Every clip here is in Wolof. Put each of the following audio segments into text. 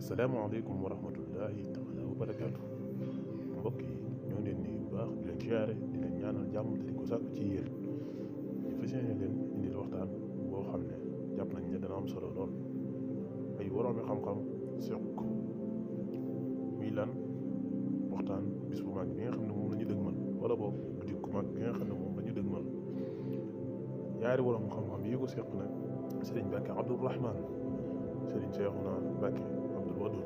asalaamaaleykum wa rahmatullahi taala wa barakaatu mbokk yi ñoo leen nuyu bu baax di leen siyaare di leen ñaanal jàmm te di ko sàkk ci yéen ñu fas yéene leen indil waxtaan boo xam ne jàpp nañ ne dana am solo lool ay woroomi xam-xam seq ko muy lan waxtaan bis bu mag bi nga xam ne moom la ñu dëgmal wala boobu guddi gu mag bi nga xam ne moom la ñu dëgmal ñaari woroom xam-xam yi ko seq nag sëriñ Mbàkke Abdourahman sëriñ Seexuna Mbàkke Abdul Wadud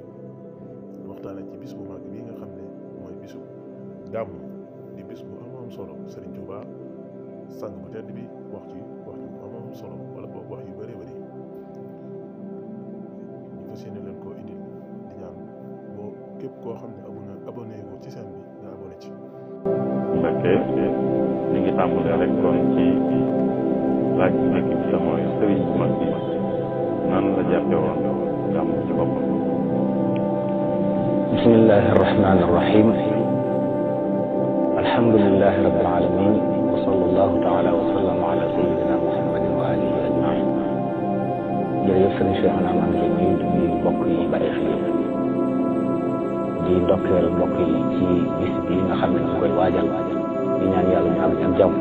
waxtaane ci bis bu mag bii nga xam ne mooy bisu gàmmu di bis bu am solo sëriñ Tuubaa sang bu tedd bi wax ci wax ju am solo wala boobu wax yu bëree bëri ñu fas yéene leen koo indil di ñaan boo képp koo xam ne abonné ko ci seen bi nga abonné ci. Mbàkke ñu ngi tàmbalee rek kon ci laaj bu njëkk bi te mooy sëriñ bu mag bi nan la jàppe woon gàmm ci boppam. bismillahi arrahmani arrahim alhamdulilahi rabbil alamin wa sallallahu taala wa sallam ala sayyidina muhammadin wa alihi ajmain jërëjëf sëriñ Cheikhouna maa ngi lay nuyu di mbokk yi bàyyi xel di ndokkeel mbokk yi ci bis bi nga xam ne ñu koy waajal di ñaan yàlla ñu am ci jàmm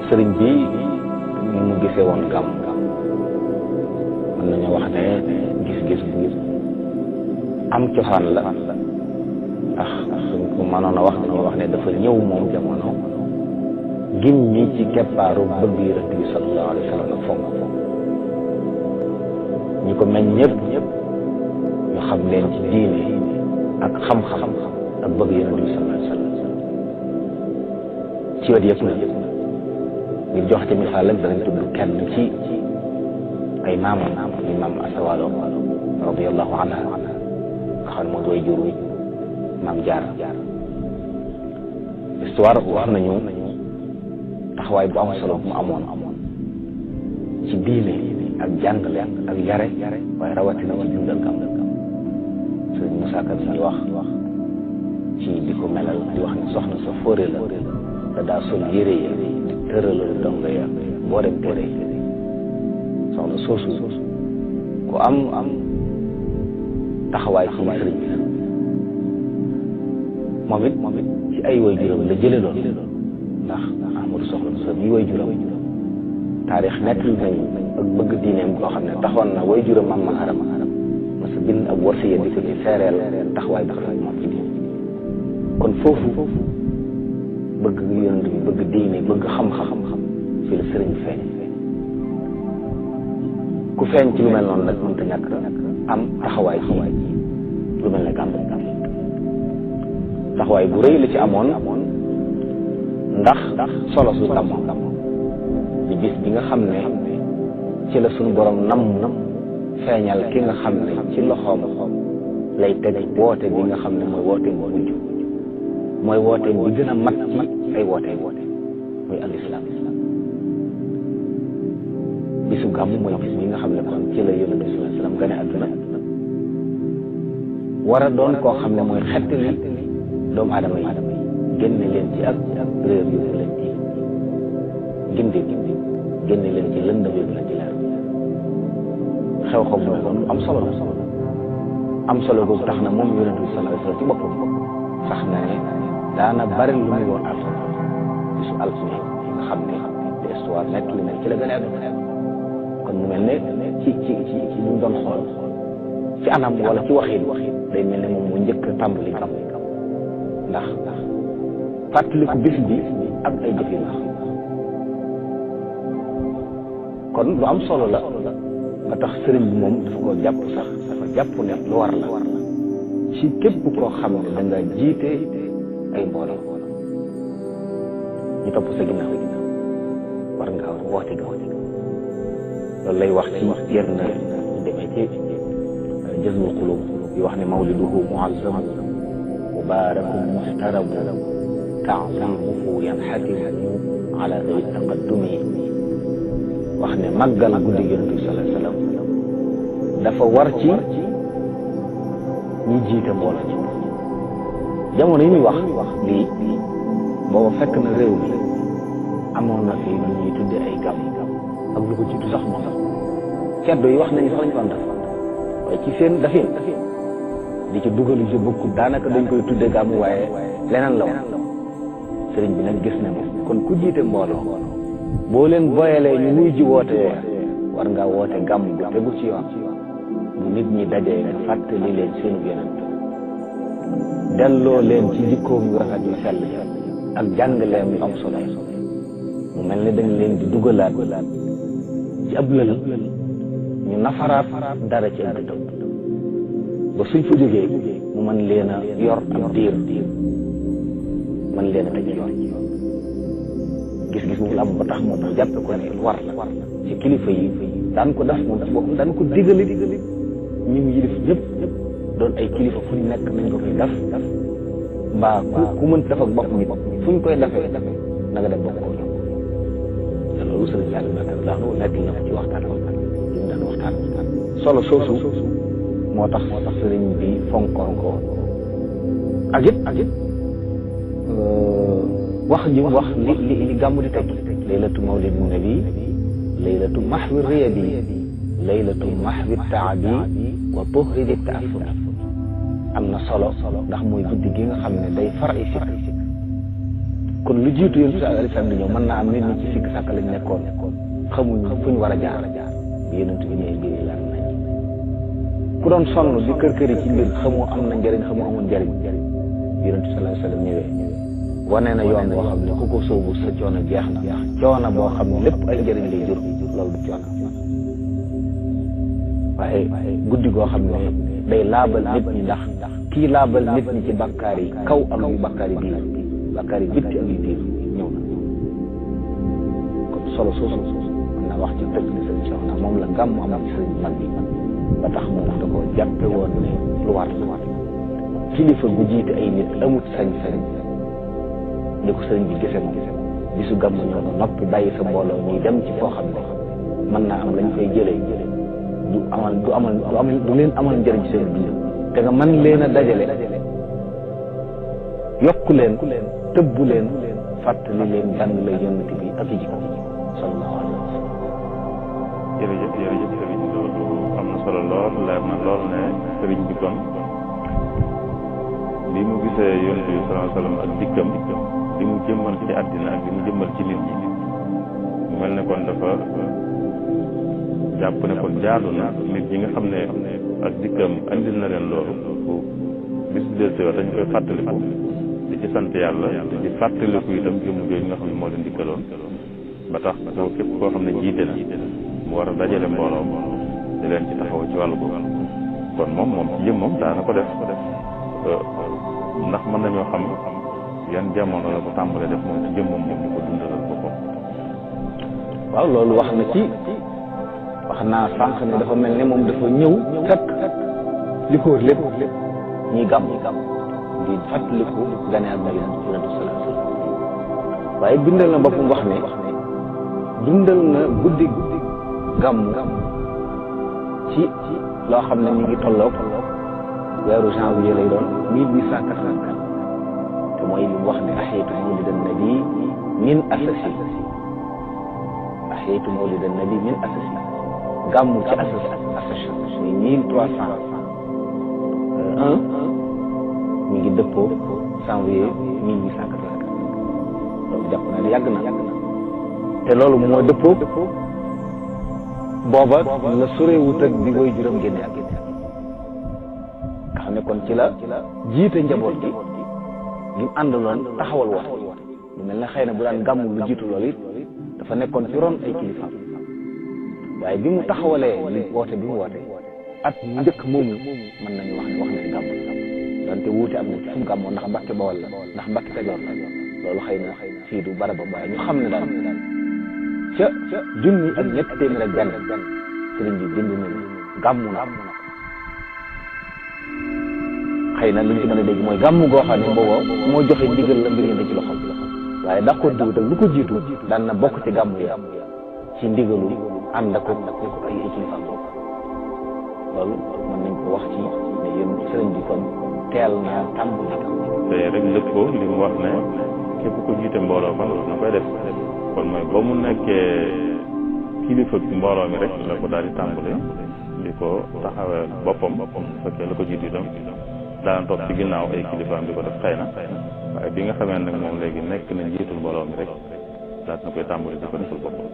sëriñ bi ni mu gisee woon gàmm mën nañu wax ne gis-gis bu am cosaan la ndax suñ ko mënoon a wax dañuy wax ne dafa ñëw moom jamono gin ñi ci keppaaru bëgg yonent bi sallallahu alayhi wa sallam fonk ñi ko meñ ñëpp ñu xam leen ci diine ak xam-xam ak bëgg yonent bi sallallahu alayhi wa sallam ci wet yëpp na ngir jox ci misaal rek danañ tudd kenn ci ay maamam ni maam Asawalo radiyallahu anha nga xam ne mooy way juru maam Jaara histoire wax nañu taxawaay bu am solo bu mu amoon ci diine ak jàngale ak yare waaye rawatina ci dundal gàmm sëriñ Moussa Ka bi wax ci di ko melal di wax ne soxna sa fóore la te daa sol yére ya tëralal donga ya boo dem tere soxna soosu ku am taxawaay ci sëriñ bi moom it ci ay way juróom la jële loon ndax Ahmadu soxna sa mi way juróom taarix nettali nañu ak bëgg diineem koo xam ne taxoon na way juróom am maharam parce que bind ak wasiya di ko ci seereel taxawaay bu rafet moom ci diine kon foofu bëgg yonent bi bëgg diine bëgg xam-xam fi la sëriñ bi feeñ ku feeñ ci lu mel noonu nag mënta ñàkk am taxawaay ci lu mel ne gàmm taxawaay bu rëy la ci amoon ndax solo su gàmm di bis bi nga xam ne ci la suñu borom nam feeñal ki nga xam ne ci loxoom lay teg woote bi nga xam ne mooy woote bu mujj mooy woote bi gën a mat ci ay woote muy al islam bisu gàmm mooy bis bi nga xam ne kon ci la yonent bi sallallahu alayhi wasallam gane àdduna war a doon koo xam ne mooy xettali doomu aadama yi génne leen ci ak réer yóbbu leen ci gindi génne leen ci lëndëm yóbbu leen ci leer xew-xew bu mel noonu am solo boobu tax na moom yonent bi sallallahu alayhi wasallam ci boppam sax na ne daana bari lu muy woon altine bisu altine nga xam ne l'histoire nekk li ne ci la gën a àdduna kon mu mel ne ci ñu doon xool ci anam wala ci waxin day mel ne moom mu njëkk a tàmbali gàmm ndax fàttaliku bis bi ak ay jëf yu baax kon lu am solo la ba tax sëriñ bi moom dafa ko jàpp sax dafa jàpp ne lu war la ci képp koo xam ne da nga jiite ay mbooloo ñu topp sa ginnaaw war nga woote loolu lay wax ci yenn demee ci jazbul qulub yi wax ne mawliduhu muazzam mubarakun muhtaramu ta'zimuhu yanhatimu ala dhawi taqaddumi wax ne màggal guddi yonent bi sallallahu alayhi wasallam dafa war ci ñi jiite mbooloo ci jamono yi muy wax lii booba fekk na réew mi amoon na fi lu ñuy tudde ay gàmm ak lu ko jiitu sax moom ceddo yi wax nañu sax lañu ko def waaye ci seen dafin di ci dugal ci bokku daanaka dañ koy tudde gàmmu waaye leneen la woon sëriñ bi nag gis ne moom kon ku jiite mbooloo boo leen boyalee ñu wuy ji woote war ngaa woote gàmm bu tegu ci yoon bu nit ñi dajee nga fàttali leen seenu yonent delloo leen ci jikkoom yu rafet yu sell ak jàngaleem yu am solo mu mel ni dañ leen di dugalaat ci ab lël ñu nafaraat dara ci ak dëkk ba suñ fa jógee mu mën leen a yor ab diir mën leen a teg yoon gis-gis mu la am ba tax moom jàppe ko ne war la ci kilifa yi daan ko def moom daf boppam daan ko digale ñi mu yilif ñëpp doon ay kilifa fu ñu nekk nañ ko koy def mbaa ku mën def ak bopp nit fu ñu koy defee na nga dem bokk ko te loolu sëriñ yàlla ndax lu nekk na ci waxtaan li mu daan waxtaan solo soosu moo tax sëriñ bi fonkoon ko ak it wax ji wax li gàmmu di tekki laylatu mawlidin nabi laylatu mahwi riyabi laylatu mahwi taabi wa tuhridi taafur am na solo ndax mooy guddi gi nga xam ne day far ay sikk kon lu jiitu yéen si alayhi salaam di ñëw mën naa am nit ñi ci sikk sàkk lañ nekkoon xamuñ fu ñu war a jaar bi yonent bi ñëwee mbir yi lan nañ ku doon sonn di kër kër yi ci mbir xamoo am na njëriñ xamoo amul njëriñ yonent bi sallallahu alayhi wasallam ñëwee wane na yoon boo xam ne ku ko sóobu sa coono jeex na coono boo xam ne lépp ay njëriñ lay jur loolu du coono waaye guddi goo xam ne day laabal nit ñi ndax kii laabal nit ñi ci bakkaar yi kaw ak yu bakkaar yi biir bakkaar yi bitti ak yu biir ñëw na kon solo soosu mën na wax ci tëj li sëñ Cheikh na moom la gàmm am ci sëñ mag bi ba tax moom da ko jàppe woon ne lu war kilifa gu jiite ay nit amut sañ-sañ ni ko sëriñ bi gise moom bisu gàmm ñoo ko noppi bàyyi sa mbooloo ñuy dem ci foo xam ne mën naa am lañ fay jëlee du leen amal njëriñ seen dund te nga mën leen a dajale yokku leen tëbbu leen fàttali leen jàng lay yonent bi ak jikko sallallahu alayhi wa sallam. jërëjëf sëriñ loolu am na solo lool leer na lool ne sëriñ bi kon bi mu gisee yonent bi sallallahu alayhi wa sallam ak dikkam li mu jëmmal ci àddina ak li mu jëmmal ci nit ñi mu mel ne kon dafa jàpp ne kon jaadu na nit ñi nga xam ne ak dikkam andil na leen loolu bis bi del siwa dañ koy fàttaliku di ci sant yàlla di ci fàttaliku itam jëmm jooju nga xam ne moo leen dikkaloon ba tax boo képp koo xam ne jiite na mu war a dajale mbooloo di leen ci taxaw ci wàllu boobu kon moom ci jëmmam daana ko def ndax mën nañoo xam yan jamono la ko tàmbalee def moom ci jëmmam moom di ko dundalal boppam. waaw loolu wax na ci wax naa sànq ne dafa mel ne moom dafa ñëw fekk li ko wër lépp ñuy gàmm di fàttaliku gane ak na yonent sallallahu alayhi wasallam waaye bindal na boppam wax ne dundal na guddi gàmm ci loo xam ne mi ngi tolloog weeru janvier lay doon 1884 te mooy li mu wax ne ahyaytu mawlidan nabi min asasi ahyaytu mawlidan nabi min asasi gàmmu ci association muy 1301 mi ngi dëppoo janvier 1884 loolu jàpp naa ne yàgg na te loolu moo dëppoo booba la sorewut ak bi woy juróom génne ak nga xam ne kon ci la jiite njaboot gi ñu àndaloon taxawal woote lu mel ne xëy na bu daan gàmmu lu jiitu loolu it dafa nekkoon ci ron ay kilifa waaye bi mu taxawalee li woote bi mu woote at mu njëkk moomu mën nañu wax ne gàmm donte wuute am na ci fu mu gàmmoo ndax Mbàkke Bawol la ndax Mbàkke Kajoor la loolu xëy na fii du barabam waaye ñu xam ne daal ca junni ak ñetti téeméer ak benn sëriñ bi bind na gàmmu na xëy na lu ñu ci mën a dégg mooy gàmmu goo xam ne booba moo joxe ndigal la mbir yi ci loxo waaye daa ko diwut ak lu ko jiitu daan na bokk ci gàmmu ya ci ndigalu ànd ak ay kilifa loolu mën nañ ko wax ci ne yéen sëriñ bi kon teel naa tàmbali te rek dëppoo li mu wax ne képp ko jiite mbooloo kon na koy def kon mooy ba mu nekkee kilifa mbooloo mi rek la ko daal di tàmbale di ko taxawee boppam bu fekkee la ko jiitu itam daan topp ci ginnaaw ay kilifaam di ko def xëy na waaye bi nga xamee nag moom léegi nekk na njiitul mbooloo mi rek daal na koy tàmbali di ko defal boppam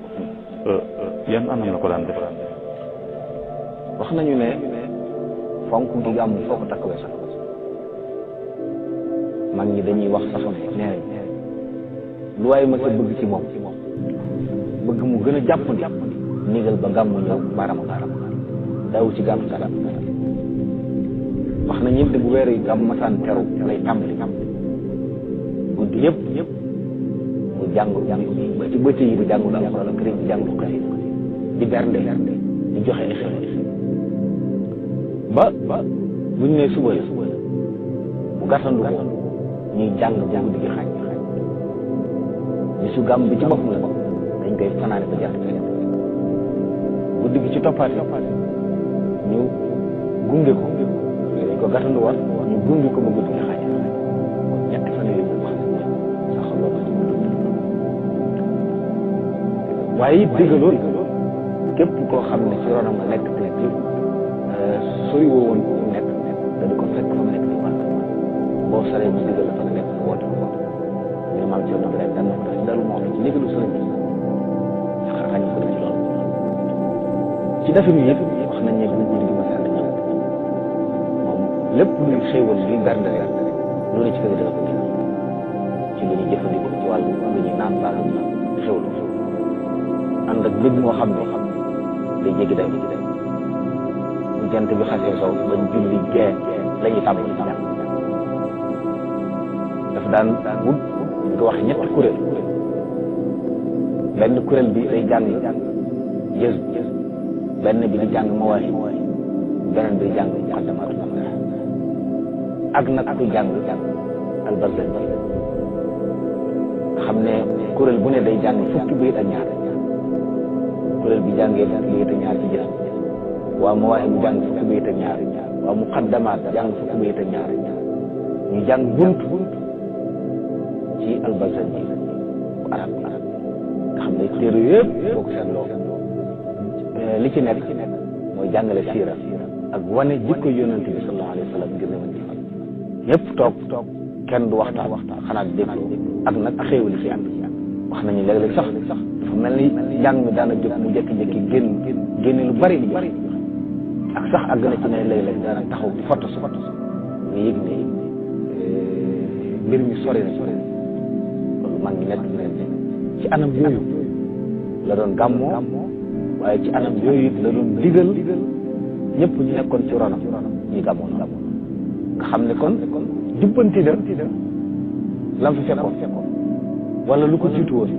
yan anam la ko daan def. wax nañu ne fonk gi gàmmu foo ko takk weesu mag ñi dañuy wax sax ne lu waaye ma sa bëgg ci moom bëgg mu gën a jàppandi nigal ba gàmmu ñëw baram daaw ci gàmmu dara wax nañu it bu weer yi gàmmu masaan teru lay tàmbali guddi yëpp mu jàngu ba ci bëccëg yi di jàngu alxuraan karim di jàngu xasida di bernde di joxe ay xel ba bu ñu nee suba la bu gàttandu ko ñuy jàng guddi gi xaaj bisu gàmm bi ci boppam la dañ koy fanaane ba jant guddi gi ci toppaate ñu gunge ko dañ ko gàttandu war ñu gunge ko ba guddi gi xaaj ñetti fan yooyu moom wax na sax loolu waaye it digaloon képp koo xam ne ci ronam nga nekk te sori woo woon mu nekk da di ko fekk fa mu nekk di wàll boo saree mu digal la fa nga nekk woote ko ñu ne maam ci yoon rek daan na ko def dalu moo ci ndigalu sëriñ bi xañ ko def ci loolu ci defin yëpp wax nañ ne bu guddi gi ma sàll ñëw moom lépp luy xéewal luy bernde rek lu ne ci kër dana ko gën ci lu ñuy jëfandikoo ci wàllu lu ñuy naan baalu xéwlu ànd ak mbir moo xam ne day jéggi day bu jant bi xasee sow bañ julli gee la ñuy tàmbali ci jàng dafa daan wut ñu ko wax ñetti kuréel benn kuréel bi day jàng jës benn bi di jàng mawaahi beneen bi di jàng muqaddamatul amdah ak nag kuy jàng albarzan bi xam ne kuréel bu ne day jàng fukki bayit ak ñaar kuréel bi jàngee fukki bayit ak ñaar ci jës waa mawaahi bu jàng fukki bayit ak ñaar waa muqaddamaat jàng fukki bayit ak ñaar ñu jàng bunt ci albarzan bi bu arab nga xam ne téere yëpp boo ko seetloo li ci nekk mooy jàngale siira ak wane jikko yonent bi sallallahu alayhi wa sallam ngir ne ma di fal ñëpp toog kenn du waxtaan xanaa di déglu ak nag xéew li ci am wax nañu léeg-léeg sax dafa mel ni njàng mi daana jóg mu jékki-jékki génne lu bari di joxe ak sax àgg na ci ne léeg-léeg daana taxaw di foto su nga yëg ne mbir mi sori na loolu mag ngi nekk ne ci anam yooyu la doon gàmmoo waaye ci anam yooyu la doon digal ñëpp ñu nekkoon ci ronam ñuy gàmmoo nga xam ne kon jubbanti da lam fi fekkoon wala lu ko jiitu woon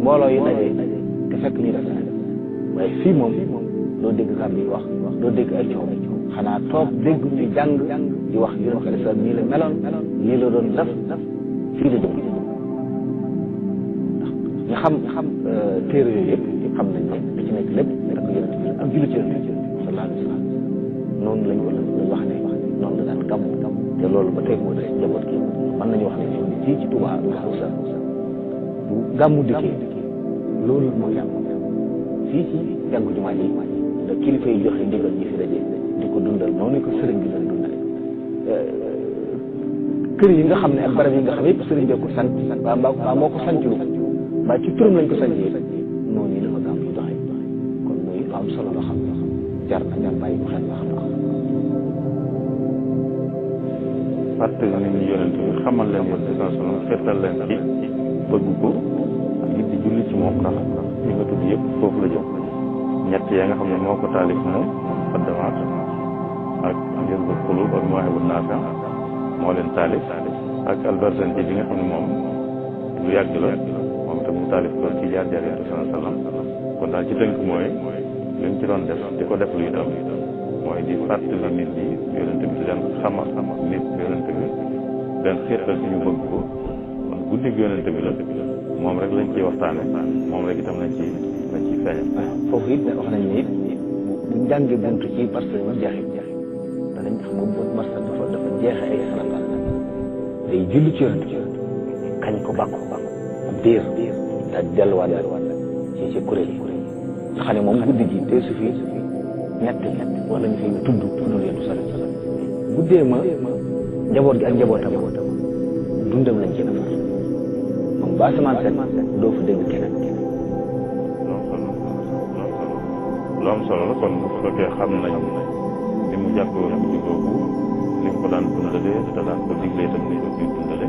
mbooloo yi daje te fekk ñu def waaye fii moom doo dégg kàddu yi wax doo dégg ay coow xanaa toog dégg ñuy jàng di wax yonent bi sallam nii la meloon nii la doon def fii la jëm ñu xam téere yooyu yëpp xam nañ ne da ci nekk lépp ak yonent bi ak julli ci yonent bi sallallahu alayhi wa sallam noonu lañ wax ne noonu la daan gàmm te loolu ba tey moo des njaboot gi mën nañu wax ne ñoom fii ci Touba Xawsa bu gàmmu dikkee loolu mooy am fii ci jàngu jumaa ji da kilifa yi joxe ndigal ñi fi daje di ko dundal noonu ko sëriñ bi doon dundal kër yi nga xam ne ak barab yi nga xam ne yëpp sëriñ bi ko sant mbaa moo ko santlu mbaa ci turam lañ ko santee noonu la fa gàmm yi doxee kon muy lu am solo la xam jar na bàyyi ko xel la xam fàttali nit ñi yonent bi xamal leen yoon bi sallallahu alayhi wa sallam xeetal leen ci bëgg ko ak it di julli ci moom ndax yi nga tudd yëpp foofu la jëm ñett ya nga xam ne moo ko taalif moom muqaddamaat ak jazbul qulub ak mawahibun naafi moo leen taalif ak albarzanji bi nga xam ne moom lu yàgg la moom itam mu taalif ko ci jaar jaar yonent bi sallallahu alayhi wa sallam kon daal ci tënk mooy li mu ci doon def di ko def lu itam mooy di fàttali nit ñi yonent bi di leen xamal nit yonent bi leen xiirtal ci ñu bëgg ko kon guddi yonent bi la moom rek lañ ciy waxtaane moom rek itam lañ ci feeñal foofu it wax nañ ne buñ jàngee bunt ci parce que ñu jeexit danañ xam nga bunt parce que dafa jeexe ay salaat day julli ci yonent bi kañ ko bàkk ab diir daal delluwaat ci kuréel yi nga xam ne moom guddi gi te su fi nett wala ñu fiy tudd loolu yëpp solo guddee ma njaboot gi ak njabootam dundam lañ ci defar moom ba asamaan set doo fa dégg keneen. lu am solo la kon bu fekkee xam nañ li mu jàppe woon guddi googu li mu ko daan dundalee te daan ko diglee itam ni ko koy dundale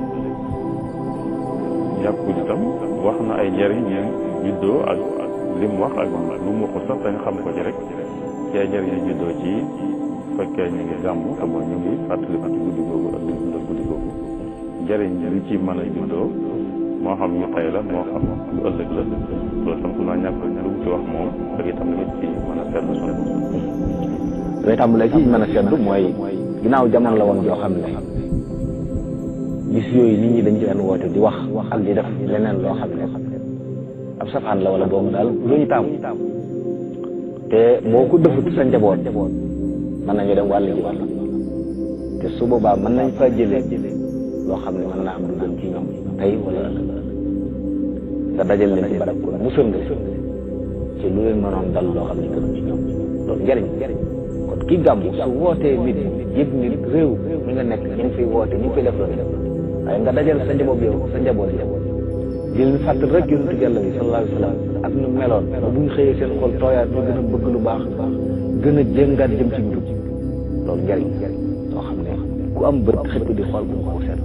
jàpp itam wax na ay njëriñ yu juddoo ak li mu wax ak lu mu ko sax dañ xam ko ci rek ci ay njëriñ yu juddoo ci fekkee ñu ngi gàmmu te mooy ñu ngi fàttaliku ci guddi googu ak li dundal guddi googu njëriñ li ci mën a juddoo moo xam ñu tey la moo xam lu ëllëg la loolu tam xam naa ñàkk lu mu ci wax moom ak itam li ci mën a seetlu sunu damay tàmbalee ci mën a seetlu mooy ginnaaw jamono la woon joo xam ne bis yooyu nit ñi dañ ci daan woote di wax ak di def leneen loo xam ne ab safaan la wala boobu daal lu ñu taamu te boo ko defut sa njaboot mën nañu dem wàll ji wàll te su boobaa mën nañ fa jëlee loo xam ne mën naa am lu gën ci ñoom tey wala nga dajal leen ci barab ko musal nga ci lu leen mënoon dal loo xam ne gën ci ñoom loolu njëriñ kon kii gàmmu su wootee nit yëg ni réew mi nga nekk ñu ngi fiy woote ñu ngi fiy def loolu waaye nga dajal sa njaboot yow sa njaboot yow di leen fàttali rek yonentu Yàlla bi sallallahu alayhi wa sallam ak nu meloon ba bu ñu xëyee seen xol tooyaat ñu gën a bëgg lu baax gën a jéngaat jëm ci njub loolu njëriñ soo xam ne ku am bët xëpp di xool bu ko seet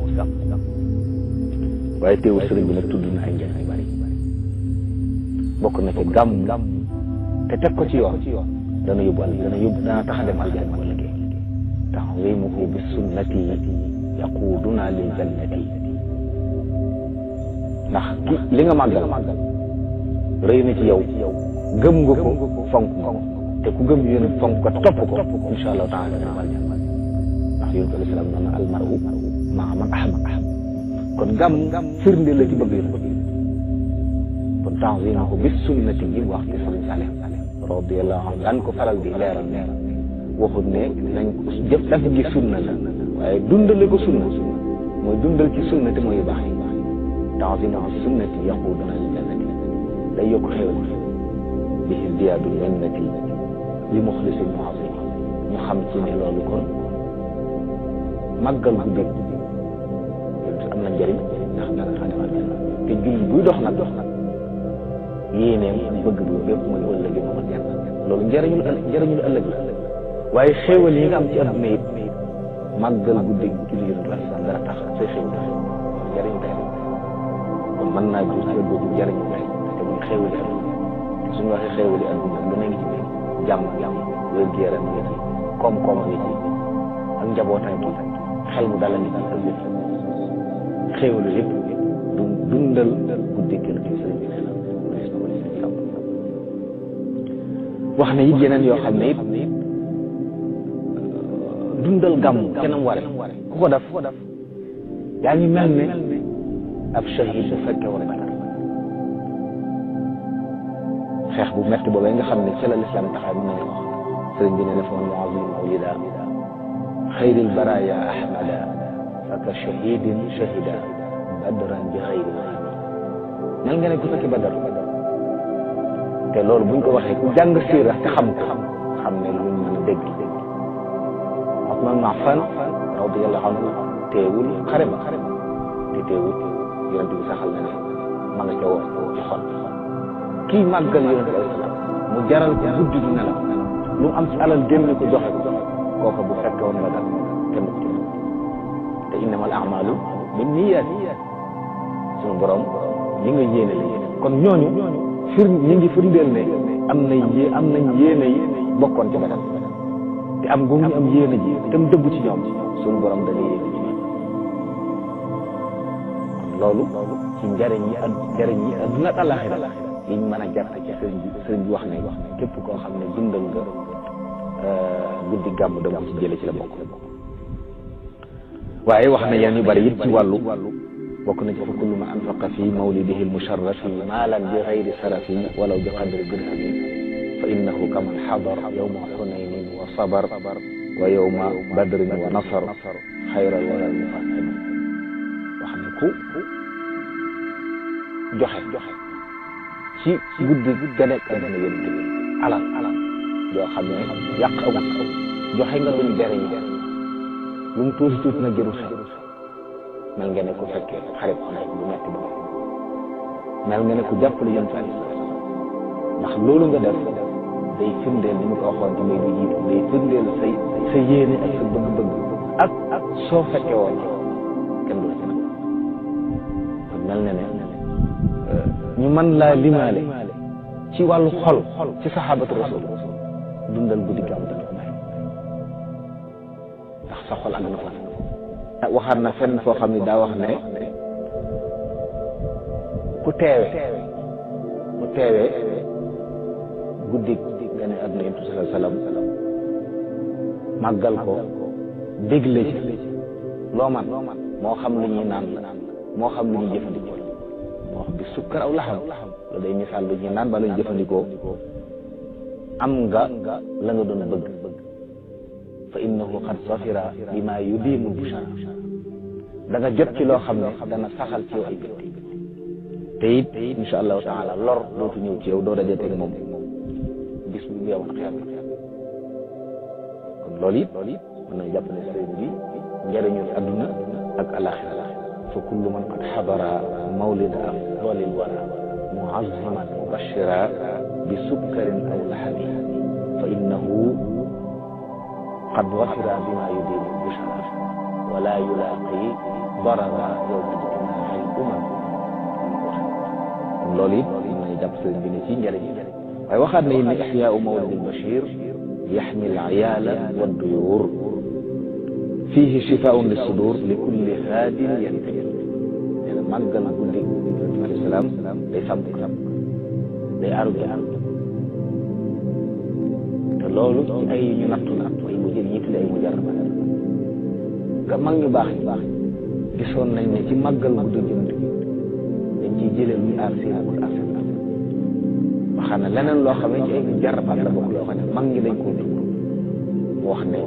waaye teewul sëriñ bi nag tudd na ay njëriñ yu bari bokk na ci gàmm te teg ko ci yoon dana tax a dem aljanna wala liggéey ta'zimuhu bi sunnati yaquduna lil jannati ndax li nga màggal rëy na ci yow gëm nga ko fonk nga ko te ku gëm yéen fonk ko topp ko insha allahu taala dana am aljanna ndax yonent bi salaam noonu al mar'u ma'a man ahabba kon gàmm firnde la ci bëgg yéen kon ta'zimuhu bi sunnati yi wax ci sëriñ Salih radiyallahu anhu daan ko faral di leeral waxut ne nañ ko jëf daf gi sunna la waaye dundale ko sunna mooy dundal ci sunna te mooy baax yi ta'zimuhu bi sunnati yaquduna lil jannati day yokk xéwal bi izdiyaadul minnati li muxlisin mu'azzim ñu xam ci ne loolu kon màggal gu dëgg am na njëriñ ndax dana tax dem aljanna te julli buy dox nag yéeneem bëgg bu bépp mooy ëllëg moom aljanna loolu njëriñul ëllëg la waaye xéewal yi nga am ci adduna it màggal gu dëgg julli yonent bi sax dara tax say xéewal njëriñ tey kon mën naa jur xéewal boobu njëriñu tey te muy xéewali adduna te suñu waxee xéewali adduna lu ne ngi ci jàmm wér-gu-yaram ngi ci koom-koom ngi ci ak njabootam gi xel mu dala ngi ci ak yëpp xéewalu yëpp dundal guddi gën ci sëriñ bi nee na wax na it yeneen yoo xam ne it dundal gàmm kenam ware ku ko def yaa ngi mel ne ab shahid bu fekkee woon Badar xeex bu metti boobee nga xam ne ci la lislaam taxaw mën nañu wax sëriñ bi ne def woon mu'azzim mawlida xayril baraya ahmada faka shahidin shahida badran bi xayri mel nga ne ku fekki Badar te loolu buñ ko waxee ku jàng siira te xam ne lu mën a dégg Usmaan ibn Affaan radiyallahu anhu teewul xare ba te teewul yonent bi saxal na ne ma nga ca woon ci xol kii màggal yonent bi alayhi salaam mu jaral ko guddi du nelaw lu mu am ci alal génne ko joxe ko kooka bu fekke woon Badar kenn du ko ci te innamal a'maalu binniyaat suñu borom ñi nga yéene la kon ñooñu ñi ngi firndeel ne am nañ yéene yi bokkoon ci Badar te am googu ñu am yéene ji te mu dëggu ci ñoom suñu borom dañuy yéene ci ñoom kon loolu ci njariñ yi adduna ak àllaaxira yiñ mën a jàpp ci sëriñ bi wax ne képp koo xam ne dundal nga guddi gàmm dama ci jële ci la bokk waaye wax na yenn yu bari it ci wàllu bokk na ci fa kullu ma anfaqa fi mawlidihi almusharrafi maalan bi gayri sarafi walaw bi qadri dirhami fa innahu kaman xadar yowma xunaynin wa sabar wa yowma badrin wa nasar xayral walal mufassami wax ne ku joxe ci guddi gane àddina yonent bi alal yoo xam ne yàq amul joxe nga luñ jariñ lu mu tuuti tuuti na jëru xel mel nga ne ku fekkee xarit bu metti ba mel nga ne ku jàppale yonent bi ndax loolu nga def day firndeel ni mu ko waxoon ci may du jiitu day firndeel sa yéene ak sa bëgg-bëgg ak soo fekkee woon kenn du la ci nag kon mel na ne ñu mën laa limaale ci wàllu xol ci saxaabatu rasul dundal guddi gi am dana ko may ndax sa xol ak na fa waxaat na fenn foo xam ne daa wax ne ku teewee guddi gane àdduna yonent bi sallallahu alayhi wa sallam màggal ko dégle ci loo man moo xam lu ñuy naan la moo xam lu ñuy jëfandikoo moo xam bi sukkar aw laxam loolu day misaal lu ñuy naan ba lu ñuy jëfandikoo am nga la nga doon bëgg fa innahu qad safira bima yudimu bushara da nga jot ci loo xam ne dana saxal ci yow ay bëtti te it insha allahu taala lor dootu ñëw ci yow doo dajeteeg moom bis bu yow na xeer kon loolu it mën nañu jàpp ne sëriñ bi njëriñu adduna ak alaxira fa kullu man qad xadara mawlida afdalil wara muazziman mubashira bi sukkarin aw laxami fa innahu qad wafira bima yudimu bushara wala yulaaqi darara yowma ijtimaa'i al-umam loolu it mën nañu jàpp sëriñ bi ne ci njëriñ waaye waxaat na it ne ixyaau mawlid al-bashir yaxmi al-iyaala wad-duyuur fiihi shifaaun lis-suduur li kulli haadin yantahi nee na màggal guddi Yonent bi alayhi salaam day sàmm day aaru te loolu ci ay ñu nattu la ay mu jël yi tuddee ay mujarrabaat nga mag ñu baax gisoon nañ ne ci màggal guddi Yonent bi dañ ciy jëlee luy aar seen ak aar seen waxaan na leneen loo xam ne ci ay mujarrabaat la bokk loo xam ne mag ñi dañ koo dugg mu wax ne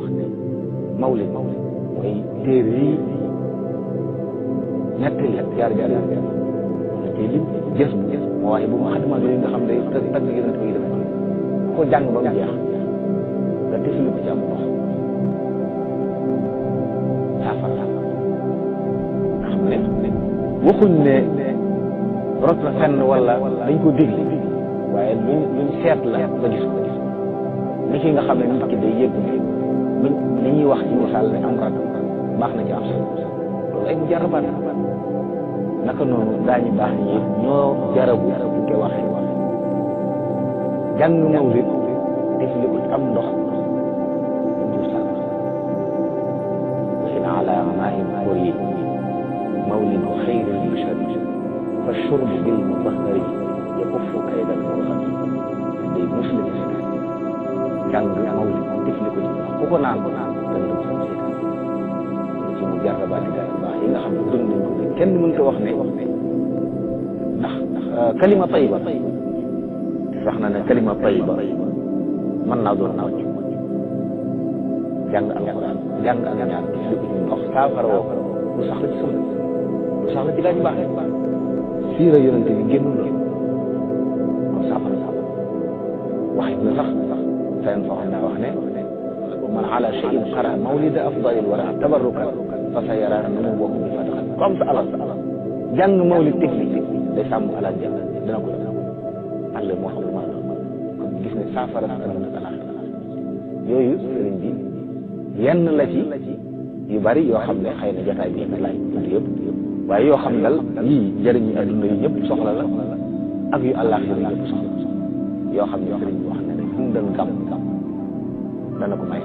mawlid mooy téere yi ñetti jaar wala tey lim gës moo waaye bu ma xadima yooyu nga xam ne tagg Yonent bi def ko jàng ba mu jeex nga tefli ko ci am ndox saafara nga xam ne waxuñ ne rot na fenn wala dañ ko digle waaye luñ seet la ba gis ko ni ki nga xam ne nit ki day yëg ne li ñuy wax ci misaal ne am rat baax na ci am solo loolu ay mujarrabaat naka noonu daañu baax ñi ñoo jarabu ñu koy waxee jàng mawlid def li ko am ndox jur sàll wa in ala maa'in quri mawlidu xayri l-bashari fa shurbu bil mutahhari yakuffu kayda al-murghab day muslim jàng mawlid def li ko ci ndox ku ko naan dana dem sa seetaan ci mujarrabaat yi baax yi nga xam ne dund nañ ko kenn mënta wax ne ndax kalima tayiba sax na ne kalima tayiba mën naa doon naw ci jàng alquran jàng ak ñaan ci ndox saafara woo lu sax la ci sunna lu sax la ci gaa ñu baax siira yonent bi génn loolu kon saafara waxit na sax fenn foo xam ne wax ne man ala cheyin qara mawlida afdalil wara tabarrukan fa sa yara nubuwwahu bi fatxan ku am sa alal jàng mawlid technique day sàmm alal jàng dina ko àll moo xam ne maanaam kon gis ne saafara sa adduna ak alaxira yooyu sëriñ bi yenn la ci yu bari yoo xam ne xëy na jotaay bi laaj tudd yëpp waaye yoo xam ne dal yii njëriñu adduna yi ñëpp soxla la ak yu àllaaxira yi ñëpp soxla yoo xam ne sëriñ bi wax na ne dundal gam dana ko may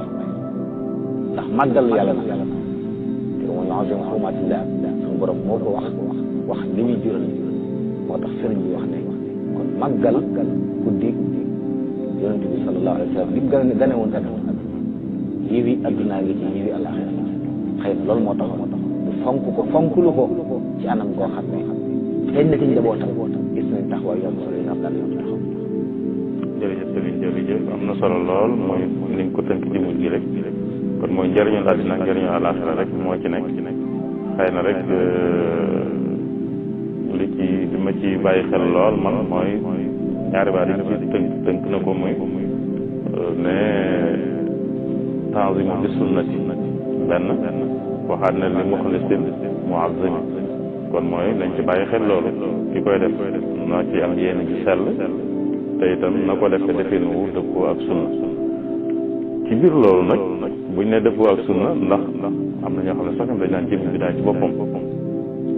ndax màggal yàlla na te mooy yu'azzimu hurumatillah suñu borom moo ko wax li muy jural moo tax sëriñ bi wax ne kon màggal guddi Yonent bi sallallahu alayhi wa sallam li mu gane woon adduna yiwi addunaa ngi ci yiwi àllaaxira xëy na loolu moo tax mu fonkulu ko ci anam koo xam ne feeñ na ci njabootam gis nañ taxawaay yom solo yi am daal yoon taxaw jërëjëf Serigne jërëjëf am na solo lool mooy ni nga ko tënk ci mujj gi rek kon mooy njëriñu àddina ak njëriñu àllaaxira rek moo ci nekk xëy na rek li ma ci bàyyi xel lool man mooy ñaari baat yi nga fi tënk na ko muy ne tanzimu bi sunnati benn waxaat ne li muxlisin muazzimi kon mooy nañ ci bàyyi xel loolu ki koy def na ci am yéene ji sell te itam na ko defe defin wu dëppoo ak sunna ci biir loolu nag buñ ne dëppoo ak sunna ndax am na ñoo xam ne sax dañ naan jëmmi bidaa ci boppam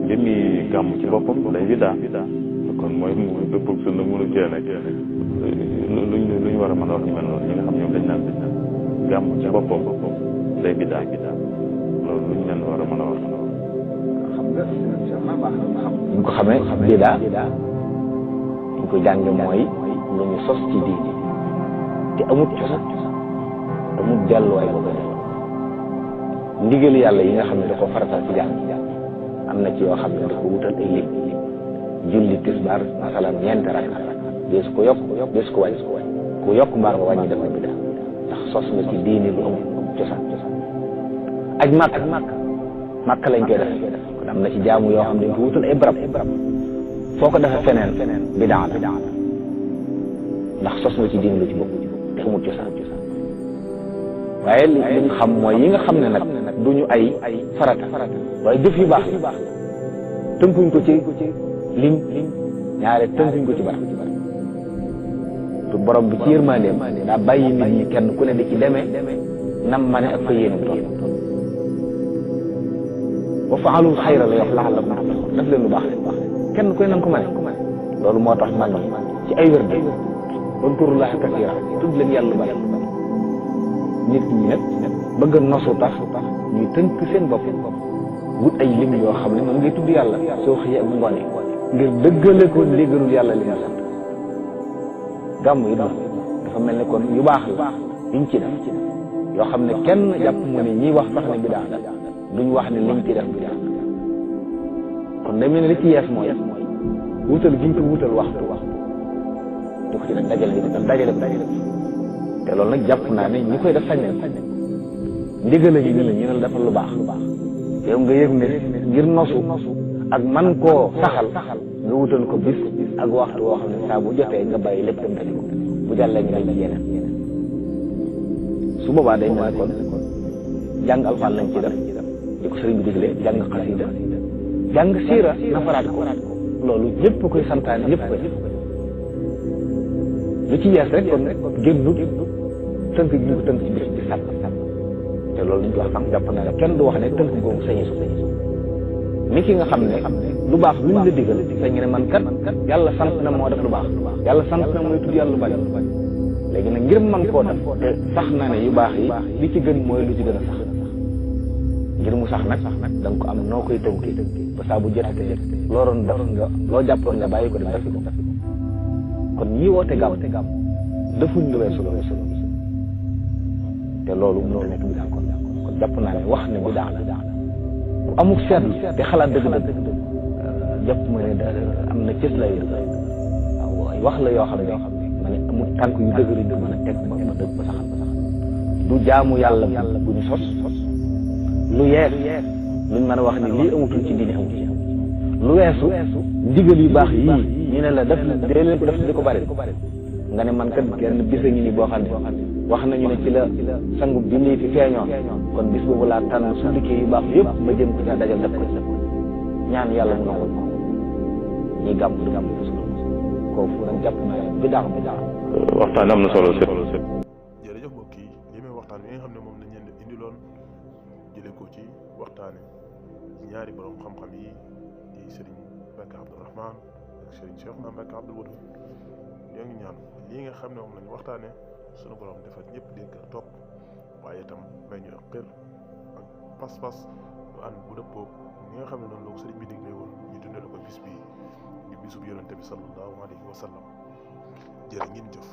jëmmi gàmm ci boppam day bidaa kon mooy mu dëppoo ak sunna mënu cee nekk luñ war a mën a wax ñu mel noonu ñi nga xam ñoom dañ naan gàmm ci boppam day bidaa loolu luñ leen war a mën a wax. ñu ko xamee bidaa ñu ko jànge mooy lu ñu sos ci diine te amut cosaan amut delluwaay boo ko def ndigal yàlla yi nga xam ne da ko faratal ci jàng am na ci yoo xam ne da ko wutal ay lim julli tisbaar masalan ñeenti rakka dees ko yokk dees ko wàññi ku yokk mbaa nga wàññi def na bidaa ndax sos nga ci diine lu amut cosaan aj màkk lañ koy def kon am na ci jaamu yoo xam ne dañ ko wutal ay barab foo ko defee feneen bidaa la ndax sos nga ci diine lu ci bopp te amut cosaan waaye li ñu xam mooy yi nga xam ne nag duñu ay farata waaye jëf yu baax yi tënkuñ ko ci lim ñaare tënkuñ ko ci barab te borom bi ci yërmandeem daa bàyyi nit ñi kenn ku ne di ci demee nam ma ne ak fa yéene tool wa faalul xayra la yox laxallakum tuflihun def leen lu baax kenn ku ne nam ko ma ne loolu moo tax man ci ay wér de wadkurullaha kasiira tudd leen yàlla lu bari nit ñi nag bëgg a nosu tax ñuy tënk seen bopp wut ay lim yoo xam ne moom ngay tudd yàlla soo xëyee ak bu ngoonee ngir dëggale ko léegalul yàlla li mu sant gàmm yi dafa mel ne kon yu baax la liñ ci def yoo xam ne kenn jàpp mu ne ñiy wax sax ne bidaa la duñ wax ne liñ ci def bidaa kon day mel ne li ci yees mooy wutal giñ ko wutal waxtu di ko ci nag dajale te loolu nag jàpp naa ne ñi koy def sañ nañ ndigal a ngi nii ñu ne la defal lu baax yow nga yëg ne ngir nosu ak man koo saxal nga wutal ko bis ak waxtu woo xam ne saa bu jotee nga bàyyi lépp dem daje ko bu jàllee nga dem ci yeneen su boobaa day mel ne kon jàng alxuraan lañ ci def di ko sëriñ bi digle jàng xasida jàng siira nafaraat ko loolu ñëpp koy santaane ñëpp koy lu ci yees rek kon génnu tënk gi ñu ko tënk ci bis bi sàpp te loolu dañ ko wax sànq jàpp na ne kenn du wax ne tënk googu sañi ni ki nga xam ne lu baax luñ la digal sañ ne man kat yàlla sant na moo def lu baax yàlla sant na mooy tudd yàlla lu bari léegi nag ngir man koo def te sax na ne yu baax yi li ci gën mooy lu ci gën a sax ngir mu sax nag da nga ko am noo koy tënkee ba saa bu jotee loo doon def nga loo jàppoon nga bàyyi ko def defi ko kon ñii woote gàmm defuñ lu weesu loolu te loolu mënut a nekk bidaa kon jàpp naa ne wax ne bidaa la ku amul seetlu te xalaat dëgg-dëgg jàpp ma ne am na cës lay waaw ay wax la yoo xam ne ma ne amul tànk yu dëgër yu mën a teg ba dëgg ba saxal du jaamu yàlla bu ñu sos lu yees luñ mën a wax ni lii amutul ci diine amul lu weesu ndigal yu baax yii ñu ne la def dee leen ko def di ko bari nga ne man kat kenn bis a ngi ni boo xam ne wax nañu ne ci la sangu bi nii fi feeñoon kon bis boobu laa tànn su dikkee yu baax yëpp ma jëm ko ca dajal def ko ci ñaan yàlla mu nangul ko ñi gàmm du gàmm kooku nag jàpp na bi daax waxtaan am na solo jërëjëf mbokk yi li may waxtaan bi nga xam ne moom lañ leen di indiloon jëlee ko ci waxtaane ñaari borom xam-xam yi di Serigne Mbacke Abdourahmane ak Serigne Cheikhouna Mbacke Abdoul Wadoud ñoo ngi ñaan lii nga xam ne moom lañu waxtaane sunu borom defal ñëpp dégg ak topp waaye itam may ñu ak xër ak pas-pas bu ànd bu dëppoo ñi nga xam ne noonu la ko sëriñ bi digle woon ñu dundal ko bis bi di bisub yonente bi sallallahu alayhi wa sallam jërë ngeen jëf